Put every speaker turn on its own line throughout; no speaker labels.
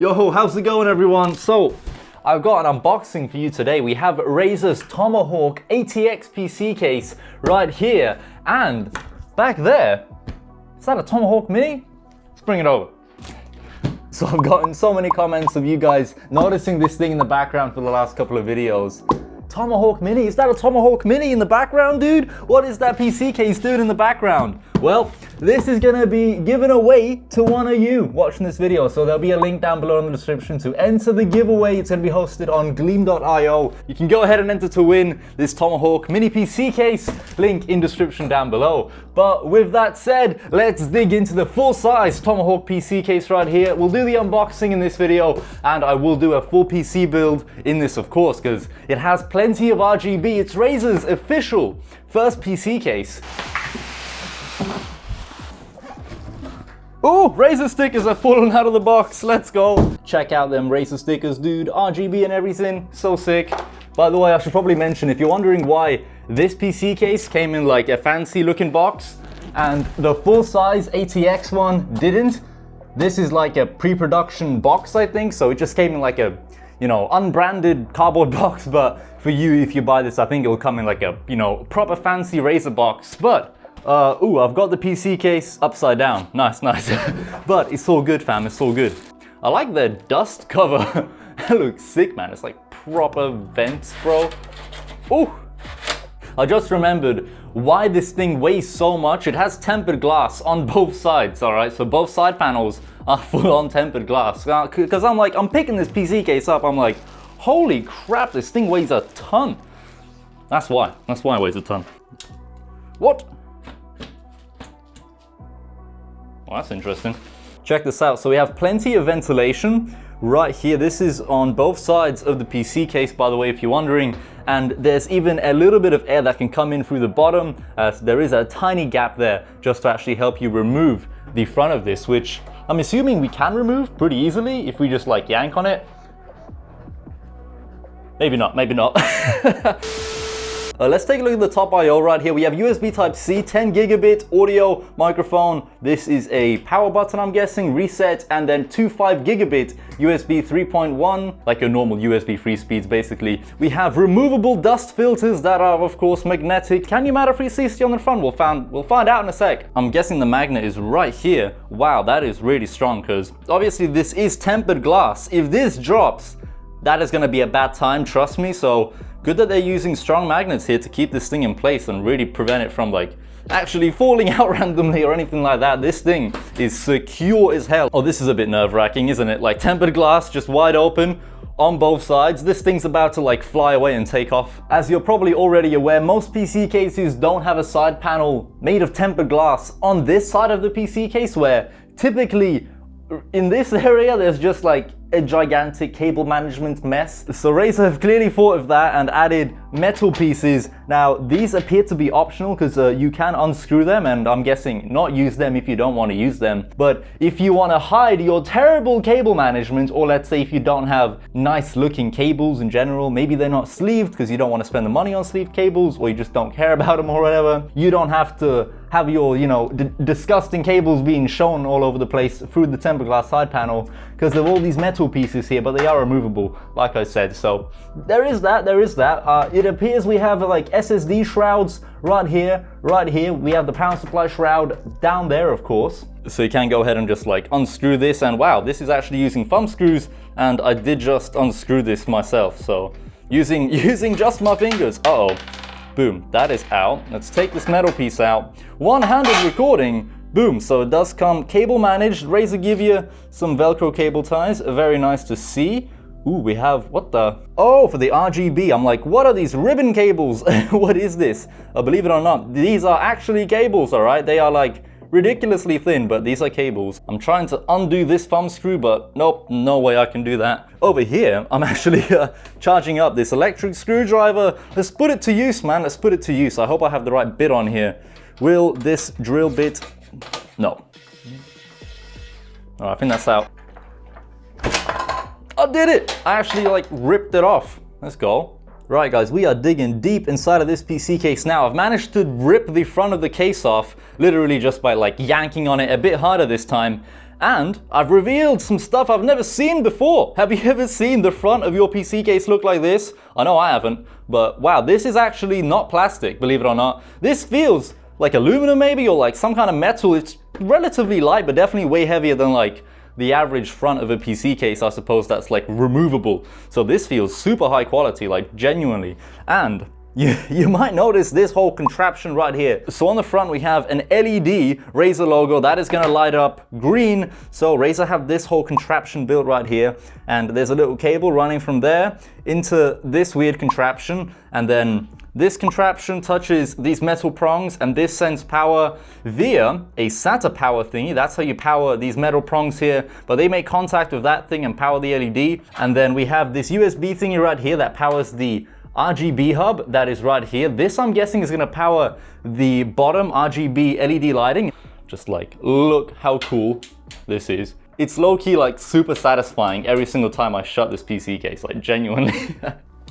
Yo, how's it going everyone? So, I've got an unboxing for you today. We have Razer's Tomahawk ATX PC case right here, and back there, is that a Tomahawk Mini? Let's bring it over. So I've gotten so many comments of you guys noticing this thing in the background for the last couple of videos. Tomahawk Mini? Is that a Tomahawk Mini in the background, dude? What is that PC case doing in the background? Well, this is gonna be given away to one of you watching this video. So there'll be a link down below in the description to enter the giveaway. It's gonna be hosted on gleam.io. You can go ahead and enter to win this Tomahawk Mini PC case. Link in description down below. But with that said, let's dig into the full-size Tomahawk PC case right here. We'll do the unboxing in this video, and I will do a full PC build in this, of course, because it has plenty of RGB. It's Razer's official first PC case. Ooh, Razer stickers are falling out of the box. Let's go. Check out them Razer stickers, dude. RGB and everything. So sick. By the way, I should probably mention, if you're wondering why this PC case came in like a fancy looking box and the full-size ATX one didn't, this is like a pre-production box, I think. So it just came in like a, you know, unbranded cardboard box. But for you, if you buy this, I think it will come in like a, you know, proper fancy Razer box. But ooh, I've got the PC case upside down. Nice, nice. But it's all good, fam. It's all good. I like the dust cover. That looks sick, man. It's like proper vents, bro. Ooh. I just remembered why this thing weighs so much. It has tempered glass on both sides, all right? So both side panels are full on tempered glass. Because I'm picking this PC case up. I'm like, holy crap, this thing weighs a ton. That's why it weighs a ton. What? Well, that's interesting. Check this out. So we have plenty of ventilation right here. This is on both sides of the PC case, by the way, if you're wondering. And there's even a little bit of air that can come in through the bottom. So there is a tiny gap there just to actually help you remove the front of this, which I'm assuming we can remove pretty easily if we just like yank on it. Maybe not, maybe not. Let's take a look at the top I/O right here. We have USB Type-C, 10 gigabit audio microphone. This is a power button, I'm guessing, reset, and then two 5 gigabit USB 3.1, like your normal USB free speeds, basically. We have removable dust filters that are, of course, magnetic. Can you mount a 360 on the front? We'll find out in a sec. I'm guessing the magnet is right here. Wow, that is really strong, because obviously this is tempered glass. If this drops, that is gonna be a bad time, trust me. So good that they're using strong magnets here to keep this thing in place and really prevent it from like actually falling out randomly or anything like that. This thing is secure as hell. Oh, this is a bit nerve-wracking, isn't it? Like tempered glass, just wide open on both sides. This thing's about to like fly away and take off. As you're probably already aware, most PC cases don't have a side panel made of tempered glass on this side of the PC case, where typically in this area there's just like a gigantic cable management mess. So Razer have clearly thought of that and added metal pieces. Now these appear to be optional because you can unscrew them, and I'm guessing not use them if you don't want to use them. But if you want to hide your terrible cable management, or let's say if you don't have nice looking cables in general, maybe they're not sleeved because you don't want to spend the money on sleeved cables, or you just don't care about them or whatever, you don't have to have your, you know, disgusting cables being shown all over the place through the tempered glass side panel, because of all these metal pieces here, but they are removable, like I said. So there is that. It appears we have like SSD shrouds right here. We have the power supply shroud down there, of course. So you can go ahead and just like unscrew this, and wow, this is actually using thumb screws, and I did just unscrew this myself. So using just my fingers. Uh-oh. Boom, that is out. Let's take this metal piece out. One-handed recording. Boom, so it does come cable managed. Razer give you some Velcro cable ties. Very nice to see. Ooh, we have, what the? Oh, for the RGB. I'm like, what are these ribbon cables? What is this? Believe it or not, these are actually cables, all right? They are like ridiculously thin, but these are cables. I'm trying to undo this thumb screw, but nope, no way I can do that. Over here, I'm actually charging up this electric screwdriver. Let's put it to use, man. Let's put it to use. I hope I have the right bit on here. Will this drill bit? No. Oh, I think that's out. I did it! I actually like ripped it off. Let's go. Right guys, we are digging deep inside of this PC case now. I've managed to rip the front of the case off, literally just by like yanking on it a bit harder this time. And I've revealed some stuff I've never seen before. Have you ever seen the front of your PC case look like this? I know I haven't, but wow, this is actually not plastic, believe it or not. This feels like aluminum maybe, or like some kind of metal. It's relatively light, but definitely way heavier than like the average front of a PC case, I suppose, that's like removable. So this feels super high quality, like genuinely. And you might notice this whole contraption right here. So on the front we have an LED Razer logo that is gonna light up green. So Razer have this whole contraption built right here, and there's a little cable running from there into this weird contraption, and then this contraption touches these metal prongs, and this sends power via a SATA power thingy. That's how you power these metal prongs here, but they make contact with that thing and power the LED. And then we have this USB thingy right here that powers the RGB hub that is right here. This, I'm guessing, is gonna power the bottom RGB LED lighting. Just like, look how cool this is. It's low-key like super satisfying every single time I shut this PC case, like genuinely.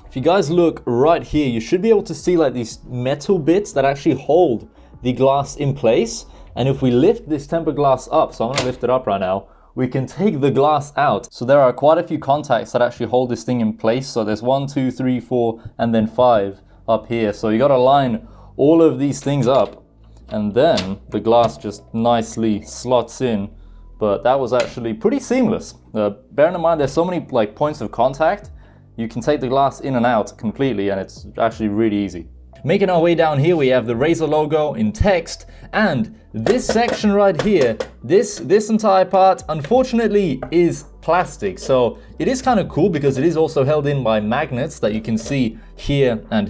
If you guys look right here, you should be able to see like these metal bits that actually hold the glass in place. And if we lift this tempered glass up, so I'm gonna lift it up right now, we can take the glass out. So there are quite a few contacts that actually hold this thing in place. So there's 1, 2, 3, 4, and then 5 up here. So you gotta line all of these things up, and then the glass just nicely slots in. But that was actually pretty seamless. Bearing in mind there's so many like points of contact, you can take the glass in and out completely, and it's actually really easy. Making our way down here, we have the Razer logo in text, and this section right here, this entire part, unfortunately, is plastic. So it is kind of cool because it is also held in by magnets that you can see here, and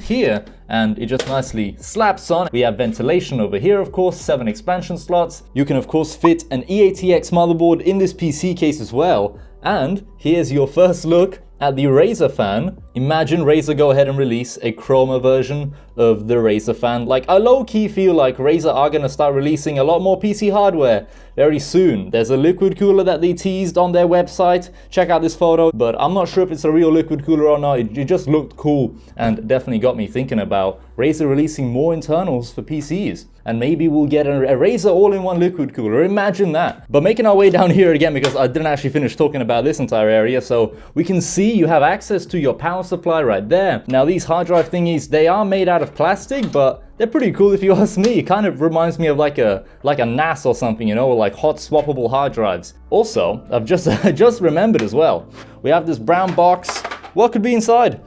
it just nicely slaps on. We have ventilation over here, of course, 7 expansion slots. You can, of course, fit an E-ATX motherboard in this PC case as well. And here's your first look at the Razer fan. Imagine Razer go ahead and release a Chroma version of the Razer fan. Like, I low-key feel like Razer are gonna start releasing a lot more PC hardware very soon. There's a liquid cooler that they teased on their website. Check out this photo, but I'm not sure if it's a real liquid cooler or not. It just looked cool and definitely got me thinking about Razer releasing more internals for PCs. And maybe we'll get a Razer all-in-one liquid cooler. Imagine that. But making our way down here again, because I didn't actually finish talking about this entire area, so we can see you have access to your power supply right there. Now these hard drive thingies, they are made out of plastic, but they're pretty cool if you ask me. It kind of reminds me of like a NAS or something, you know, or like hot swappable hard drives. Also, I just remembered as well, we have this brown box. What could be inside?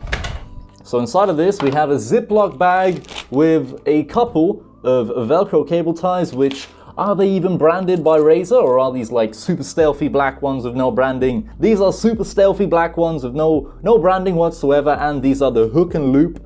So inside of this, we have a Ziploc bag with a couple of Velcro cable ties, which, are they even branded by Razer, or are these like super stealthy black ones with no branding? These are super stealthy black ones with no branding whatsoever, and these are the hook and loop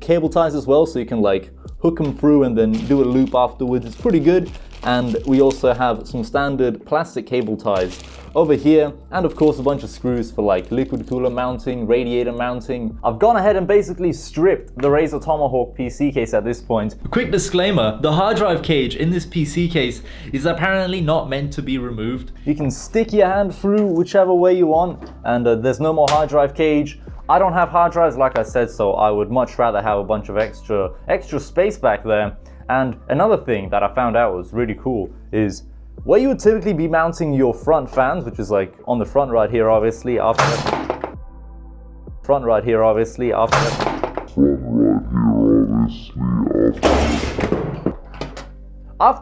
cable ties as well, so you can like hook them through and then do a loop afterwards. It's pretty good. And we also have some standard plastic cable ties over here, and of course a bunch of screws for like liquid cooler mounting, radiator mounting. I've gone ahead and basically stripped the Razer Tomahawk PC case at this point. A quick disclaimer, the hard drive cage in this PC case is apparently not meant to be removed. You can stick your hand through whichever way you want, and there's no more hard drive cage. I don't have hard drives, like I said, so I would much rather have a bunch of extra space back there. And another thing that I found out was really cool is where you would typically be mounting your front fans, which is like on the front right here, obviously, after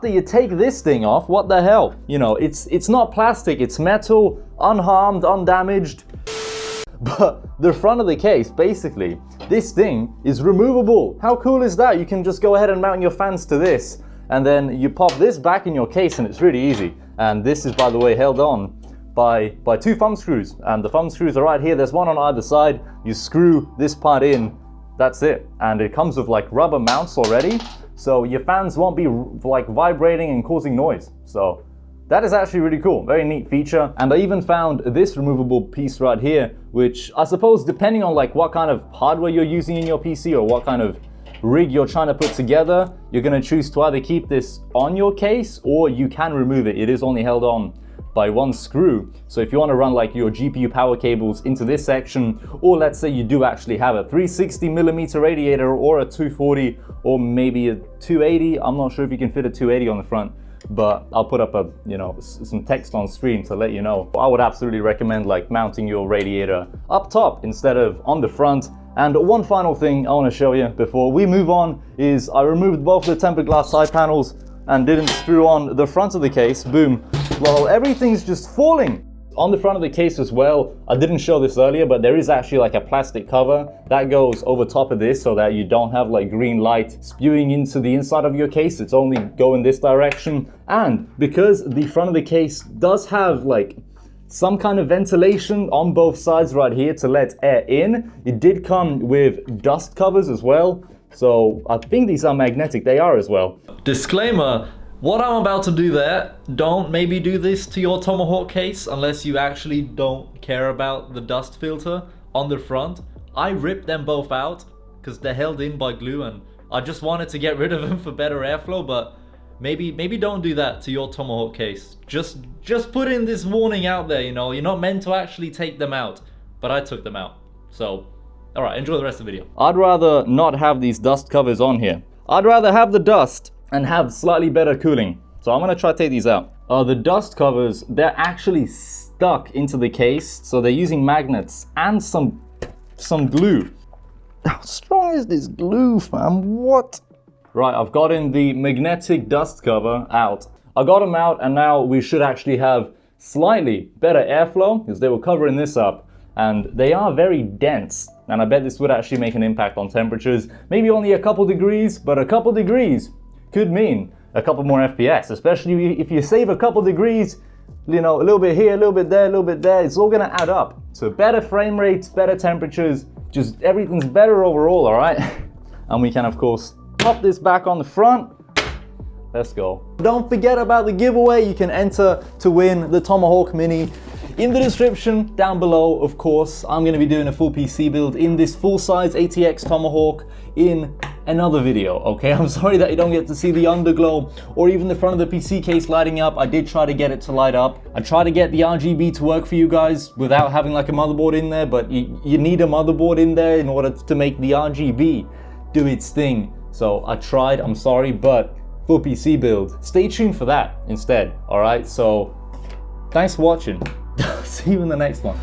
you take this thing off, what the hell? You know, it's not plastic, it's metal, unharmed, undamaged. But the front of the case, basically, this thing is removable. How cool is that? You can just go ahead and mount your fans to this, and then you pop this back in your case, and it's really easy. And this is, by the way, held on by 2 thumb screws, and the thumb screws are right here. There's one on either side. You screw this part in, that's it. And it comes with like rubber mounts already, so your fans won't be like vibrating and causing noise. So that is actually really cool, very neat feature. And I even found this removable piece right here, which I suppose depending on like what kind of hardware you're using in your PC or what kind of rig you're trying to put together, you're gonna choose to either keep this on your case or you can remove it. It is only held on by 1 screw. So if you want to run like your GPU power cables into this section, or let's say you do actually have a 360mm radiator or a 240 or maybe a 280, I'm not sure if you can fit a 280 on the front, but I'll put up some text on screen to let you know. I would absolutely recommend like mounting your radiator up top instead of on the front. And one final thing I want to show you before we move on is I removed both the tempered glass side panels and didn't screw on the front of the case. Boom. Well, everything's just falling. On the front of the case as well, I didn't show this earlier, but there is actually like a plastic cover that goes over top of this so that you don't have like green light spewing into the inside of your case. It's only going this direction. And because the front of the case does have like some kind of ventilation on both sides right here to let air in, it did come with dust covers as well. So I think these are magnetic, they are as well. Disclaimer. What I'm about to do there, don't maybe do this to your Tomahawk case unless you actually don't care about the dust filter on the front. I ripped them both out because they're held in by glue and I just wanted to get rid of them for better airflow, but maybe don't do that to your Tomahawk case. Just put in this warning out there, you know, you're not meant to actually take them out, but I took them out. So, all right, enjoy the rest of the video. I'd rather not have these dust covers on here. I'd rather have the dust and have slightly better cooling. So I'm gonna try to take these out. The dust covers, they're actually stuck into the case. So they're using magnets and some glue. How strong is this glue, fam? What? Right, I've gotten the magnetic dust cover out. I got them out and now we should actually have slightly better airflow because they were covering this up and they are very dense. And I bet this would actually make an impact on temperatures. Maybe only a couple degrees, but a couple degrees could mean a couple more FPS, especially if you save a couple degrees, you know, a little bit here, a little bit there, a little bit there, it's all gonna add up. So better frame rates, better temperatures, just everything's better overall, all right? And we can, of course, pop this back on the front. Let's go. Don't forget about the giveaway. You can enter to win the Tomahawk Mini. In the description down below, of course, I'm gonna be doing a full PC build in this full-size ATX Tomahawk in another video, okay? I'm sorry that you don't get to see the underglow or even the front of the PC case lighting up. I did try to get it to light up. I tried to get the RGB to work for you guys without having like a motherboard in there, but you need a motherboard in there in order to make the RGB do its thing. So I tried, I'm sorry, but full PC build. Stay tuned for that instead, all right? So thanks for watching. See you in the next one.